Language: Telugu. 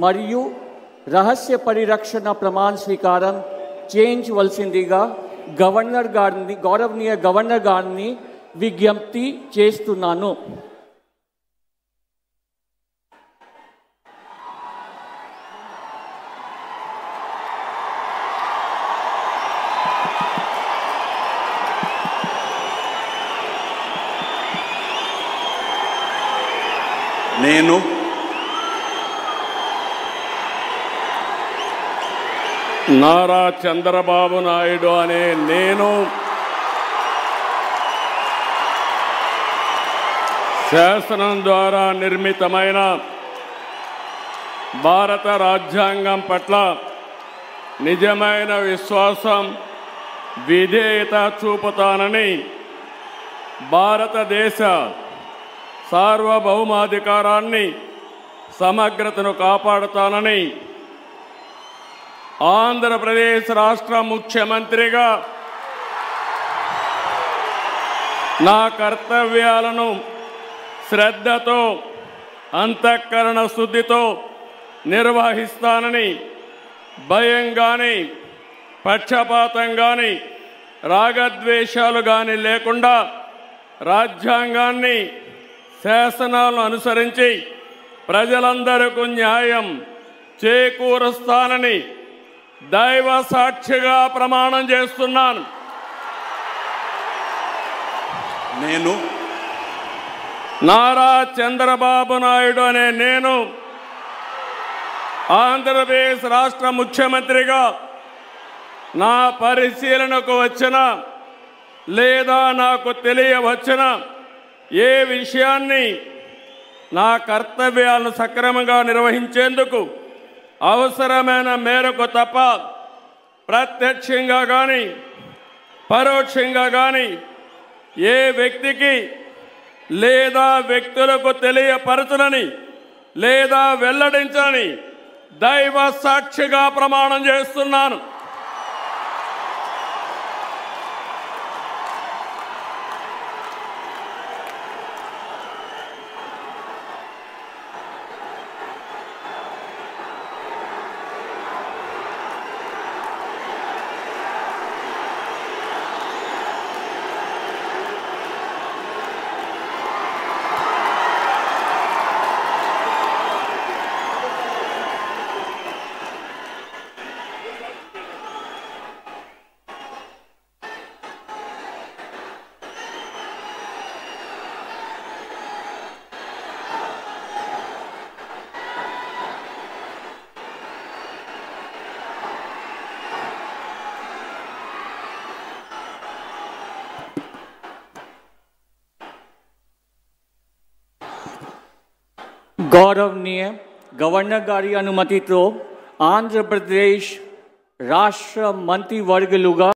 మరియు రహస్య పరిరక్షణ ప్రమాణ స్వీకారం చేయించవలసిందిగా గౌరవనీయ గవర్నర్ గారిని విజ్ఞప్తి చేస్తున్నాను. నేను నారా చంద్రబాబు నాయుడు అనే నేను శాసనం ద్వారా నిర్మితమైన భారత రాజ్యాంగం పట్ల నిజమైన విశ్వాసం, విధేయత చూపుతానని, భారతదేశ సార్వభౌమాధికారాన్ని, సమగ్రతను కాపాడుతానని ఆంధ్రప్రదేశ్ రాష్ట్ర ముఖ్యమంత్రిగా నా కర్తవ్యాలను శ్రద్ధతో, అంతఃకరణ శుద్ధితో నిర్వహిస్తానని, భయం కానీ, పక్షపాతం కానీ, రాగద్వేషాలు కానీ లేకుండా రాజ్యాంగాన్ని, శాసనాలను అనుసరించి ప్రజలందరికీ న్యాయం చేకూరుస్తానని దైవ సాక్షిగా ప్రమాణం చేస్తున్నాను. నేను నారా చంద్రబాబు నాయుడు అనే నేను ఆంధ్రప్రదేశ్ రాష్ట్ర ముఖ్యమంత్రిగా నా పరిశీలనకు వచ్చిన లేదా నాకు తెలియవచ్చిన ఏ విషయాన్ని నా కర్తవ్యాలను సక్రమంగా నిర్వహించేందుకు అవసరమైన మేరకు తప్ప ప్రత్యక్షంగా కానీ పరోక్షంగా కానీ ఏ వ్యక్తికి లేదా వ్యక్తులకు తెలియపరచనని లేదా వెల్లడించని దైవ సాక్షిగా ప్రమాణం చేస్తున్నాను. गौरवनीय गवर्नर गारी अनुमति तो आंध्र प्रदेश राष्ट्र मंत्रिवर्गलुगा